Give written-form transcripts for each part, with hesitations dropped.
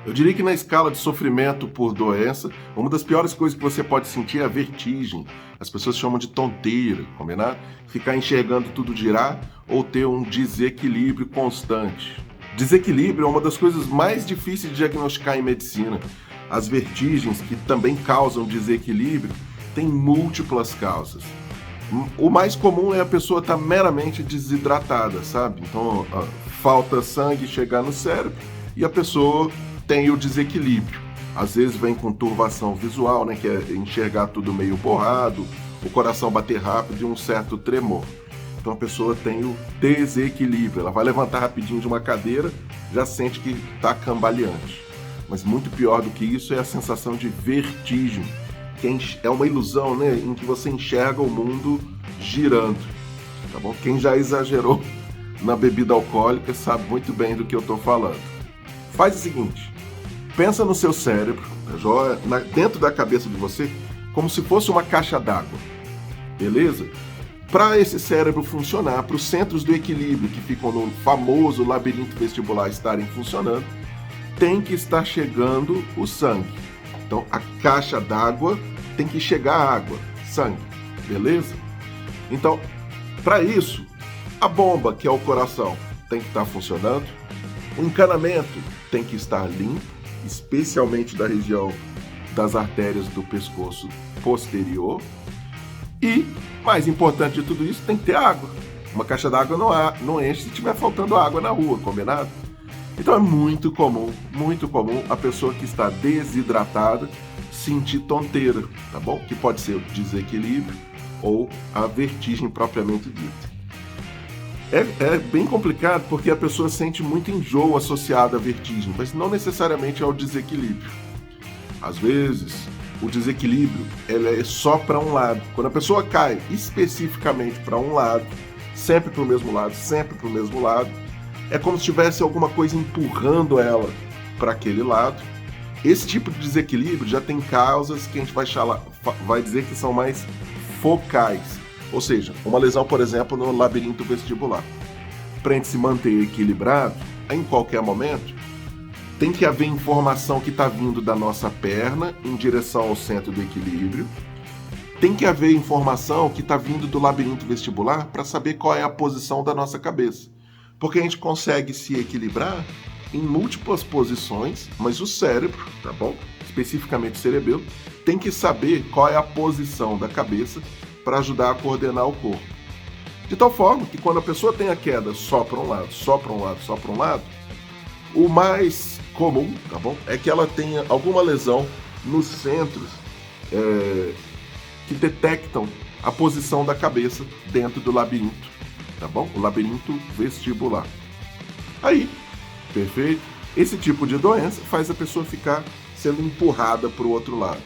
Eu diria que na escala de sofrimento por doença, uma das piores coisas que você pode sentir é a vertigem. As pessoas chamam de tonteira, combinado? Ficar enxergando tudo girar ou ter um desequilíbrio constante. Desequilíbrio é uma das coisas mais difíceis de diagnosticar em medicina. As vertigens, que também causam desequilíbrio, têm múltiplas causas. O mais comum é a pessoa estar meramente desidratada, sabe? Então, falta sangue chegar no cérebro e a pessoa tem o desequilíbrio. Às vezes vem com turvação visual, né, que é enxergar tudo meio borrado, o coração bater rápido e um certo tremor. Então a pessoa tem o desequilíbrio. Ela vai levantar rapidinho de uma cadeira, já sente que está cambaleante. Mas muito pior do que isso é a sensação de vertigem, que é uma ilusão, né, em que você enxerga o mundo girando. Tá bom? Quem já exagerou na bebida alcoólica sabe muito bem do que eu estou falando. Faz o seguinte, pensa no seu cérebro, dentro da cabeça de você, como se fosse uma caixa d'água, beleza? Para esse cérebro funcionar, para os centros do equilíbrio que ficam no famoso labirinto vestibular estarem funcionando, tem que estar chegando o sangue. Então, a caixa d'água tem que chegar água, sangue, beleza? Então, para isso, a bomba, que é o coração, tem que estar funcionando, o encanamento tem que estar limpo, especialmente da região das artérias do pescoço posterior. E, mais importante de tudo isso, tem que ter água. Uma caixa d'água não enche se estiver faltando água na rua, combinado? Então é muito comum a pessoa que está desidratada sentir tonteira, tá bom? Que pode ser o desequilíbrio ou a vertigem propriamente dita. É bem complicado porque a pessoa sente muito enjoo associado à vertigem, mas não necessariamente ao desequilíbrio. Às vezes, o desequilíbrio é só para um lado. Quando a pessoa cai especificamente para um lado, sempre para o mesmo lado, é como se tivesse alguma coisa empurrando ela para aquele lado. Esse tipo de desequilíbrio já tem causas que a gente vai dizer que são mais focais. Ou seja, uma lesão, por exemplo, no labirinto vestibular. Para a gente se manter equilibrado, em qualquer momento, tem que haver informação que está vindo da nossa perna em direção ao centro do equilíbrio. Tem que haver informação que está vindo do labirinto vestibular para saber qual é a posição da nossa cabeça. Porque a gente consegue se equilibrar em múltiplas posições, mas o cérebro, tá bom? Especificamente o cerebelo, tem que saber qual é a posição da cabeça para ajudar a coordenar o corpo. De tal forma que quando a pessoa tem a queda só para um lado, o mais comum, tá bom? É que ela tenha alguma lesão nos centros que detectam a posição da cabeça dentro do labirinto, tá bom? O labirinto vestibular. Aí, perfeito? Esse tipo de doença faz a pessoa ficar sendo empurrada para o outro lado.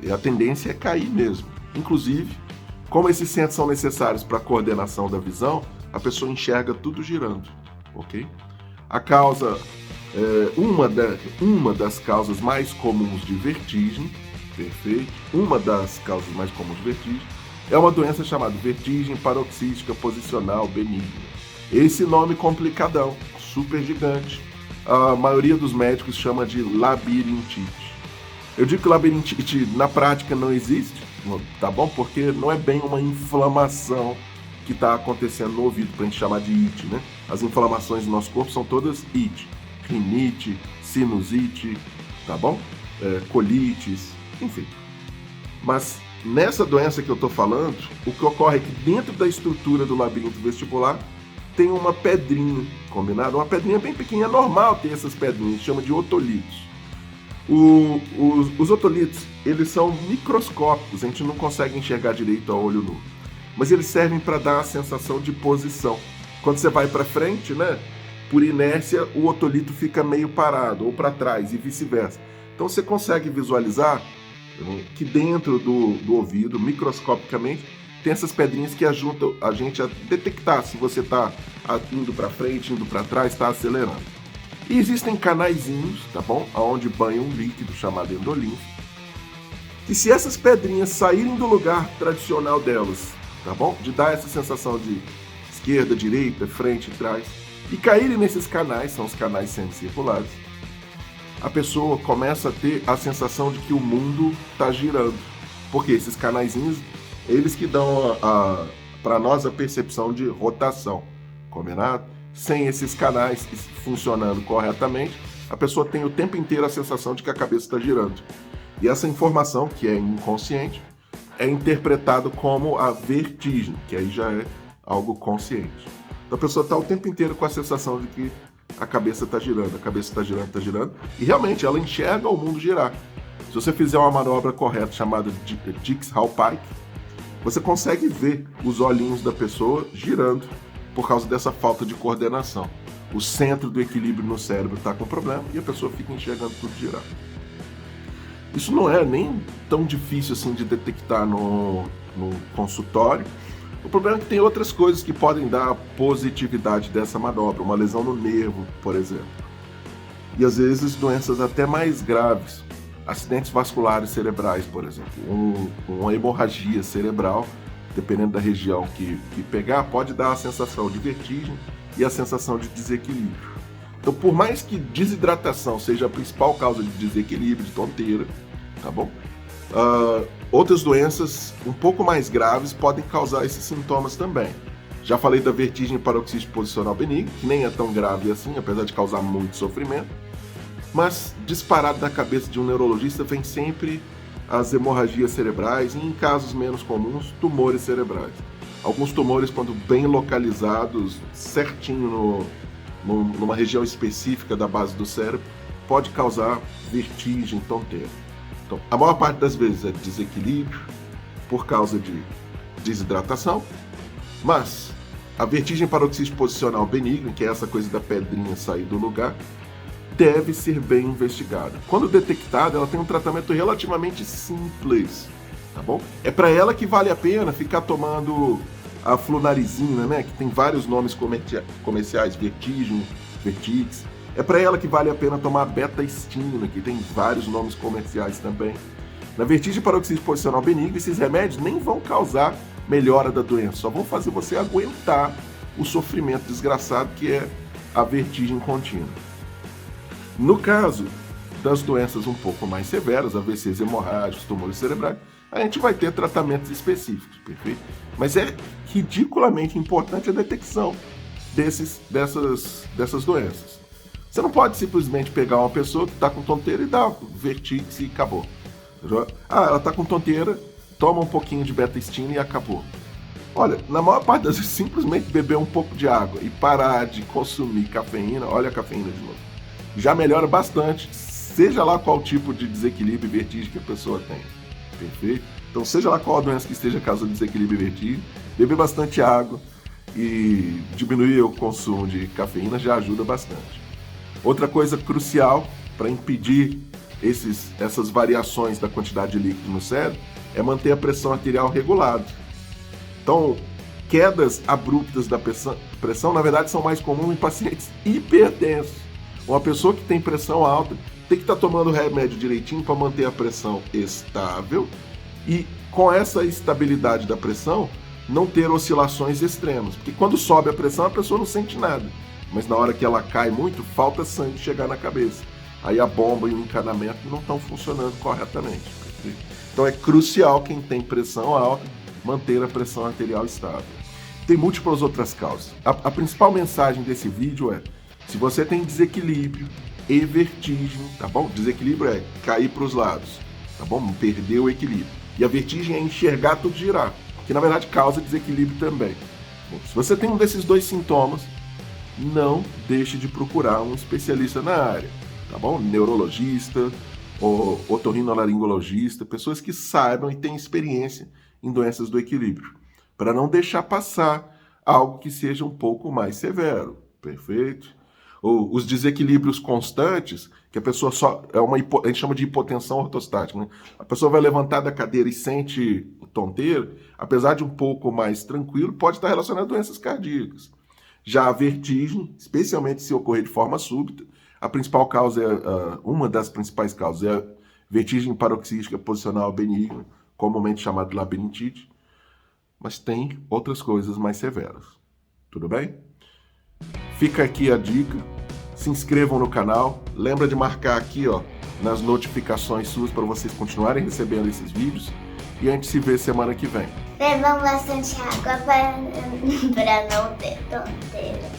E a tendência é cair mesmo. Inclusive, como esses centros são necessários para a coordenação da visão, a pessoa enxerga tudo girando, ok? A causa, uma das causas mais comuns de vertigem, perfeito? Uma das causas mais comuns de vertigem é uma doença chamada vertigem paroxística posicional benigna. Esse nome complicadão, super gigante. A maioria dos médicos chama de labirintite. Eu digo que labirintite na prática não existe, tá bom? Porque não é bem uma inflamação que está acontecendo no ouvido, para a gente chamar de it, né? As inflamações do nosso corpo são todas it. Rinite, sinusite, tá bom? Colites, enfim. Mas nessa doença que eu estou falando, o que ocorre é que dentro da estrutura do labirinto vestibular tem uma pedrinha, combinado? Uma pedrinha bem pequenininha, é normal ter essas pedrinhas, chama de otolitos. Os otolitos, eles são microscópicos, a gente não consegue enxergar direito a olho nu, mas eles servem para dar a sensação de posição. Quando você vai para frente, né, por inércia, o otolito fica meio parado, ou para trás, e vice-versa. Então você consegue visualizar que dentro do ouvido, microscopicamente, tem essas pedrinhas que ajudam a gente a detectar se você está indo para frente, indo para trás, está acelerando. E existem canaizinhos, tá bom? Onde banha um líquido chamado endolinfo. E se essas pedrinhas saírem do lugar tradicional delas, tá bom? De dar essa sensação de esquerda, direita, frente e trás, e caírem nesses canais, são os canais semicirculares, a pessoa começa a ter a sensação de que o mundo está girando. Porque esses canaizinhos, eles que dão para nós a percepção de rotação, combinado? Sem esses canais funcionando corretamente, a pessoa tem o tempo inteiro a sensação de que a cabeça está girando. E essa informação, que é inconsciente, é interpretado como a vertigem, que aí já é algo consciente. Então a pessoa está o tempo inteiro com a sensação de que a cabeça está girando, a cabeça está girando, está girando, e realmente ela enxerga o mundo girar. Se você fizer uma manobra correta chamada Dix-Hallpike, você consegue ver os olhinhos da pessoa girando por causa dessa falta de coordenação. O centro do equilíbrio no cérebro está com problema e a pessoa fica enxergando tudo girar. Isso não é nem tão difícil assim de detectar no consultório. O problema é que tem outras coisas que podem dar positividade dessa manobra, uma lesão no nervo, por exemplo. E às vezes doenças até mais graves, acidentes vasculares cerebrais, por exemplo, uma hemorragia cerebral, dependendo da região que pegar, pode dar a sensação de vertigem e a sensação de desequilíbrio. Então, por mais que desidratação seja a principal causa de desequilíbrio, de tonteira, tá bom? Outras doenças um pouco mais graves podem causar esses sintomas também. Já falei da vertigem paroxística posicional benigna, que nem é tão grave assim, apesar de causar muito sofrimento. Mas disparado da cabeça de um neurologista vem sempre as hemorragias cerebrais e, em casos menos comuns, tumores cerebrais. Alguns tumores, quando bem localizados, certinho numa região específica da base do cérebro, pode causar vertigem, tonteira. Então, a maior parte das vezes é desequilíbrio por causa de desidratação, mas a vertigem paroxística posicional benigna, que é essa coisa da pedrinha sair do lugar, deve ser bem investigada. Quando detectada, ela tem um tratamento relativamente simples, tá bom? É para ela que vale a pena ficar tomando a flunarizina, né, que tem vários nomes comerciais, vertigem, vertix. É para ela que vale a pena tomar beta-estina, que tem vários nomes comerciais também. Na vertigem paroxística posicional benigna, esses remédios nem vão causar melhora da doença, só vão fazer você aguentar o sofrimento desgraçado que é a vertigem contínua. No caso das doenças um pouco mais severas, AVCs hemorrágicos, tumores cerebrais, a gente vai ter tratamentos específicos, perfeito? Mas é ridiculamente importante a detecção dessas doenças. Você não pode simplesmente pegar uma pessoa que está com tonteira e dar vertigem e acabou. Ela está com tonteira, toma um pouquinho de beta-estina e acabou. Olha, na maior parte das vezes, simplesmente beber um pouco de água e parar de consumir cafeína, olha a cafeína de novo, já melhora bastante, seja lá qual tipo de desequilíbrio e vertigem que a pessoa tem. Perfeito? Então, seja lá qual a doença que esteja causando desequilíbrio e vertigem, beber bastante água e diminuir o consumo de cafeína já ajuda bastante. Outra coisa crucial para impedir essas variações da quantidade de líquido no cérebro é manter a pressão arterial regulada. Então, quedas abruptas da pressão, na verdade, são mais comuns em pacientes hipertensos. Uma pessoa que tem pressão alta tem que estar tomando o remédio direitinho para manter a pressão estável e, com essa estabilidade da pressão, não ter oscilações extremas. Porque quando sobe a pressão, a pessoa não sente nada. Mas na hora que ela cai muito, falta sangue chegar na cabeça. Aí a bomba e o encanamento não estão funcionando corretamente. Então é crucial quem tem pressão alta manter a pressão arterial estável. Tem múltiplas outras causas. A principal mensagem desse vídeo é: se você tem desequilíbrio e vertigem, tá bom? Desequilíbrio é cair para os lados, tá bom? Perder o equilíbrio. E a vertigem é enxergar tudo girar, que na verdade causa desequilíbrio também. Bom, se você tem um desses dois sintomas, não deixe de procurar um especialista na área, tá bom? Neurologista, ou otorrinolaringologista, pessoas que saibam e têm experiência em doenças do equilíbrio, para não deixar passar algo que seja um pouco mais severo, perfeito? Ou os desequilíbrios constantes, que a pessoa só a gente chama de hipotensão ortostática, né? A pessoa vai levantar da cadeira e sente tonteira, apesar de um pouco mais tranquilo, pode estar relacionado a doenças cardíacas. Já a vertigem, especialmente se ocorrer de forma súbita, a principal causa uma das principais causas é a vertigem paroxística posicional benigna, comumente chamada de labirintite, mas tem outras coisas mais severas. Tudo bem? Fica aqui a dica. Se inscrevam no canal. Lembra de marcar aqui, ó, nas notificações suas para vocês continuarem recebendo esses vídeos. E a gente se vê semana que vem. Bebam bastante água para não ter tonteira.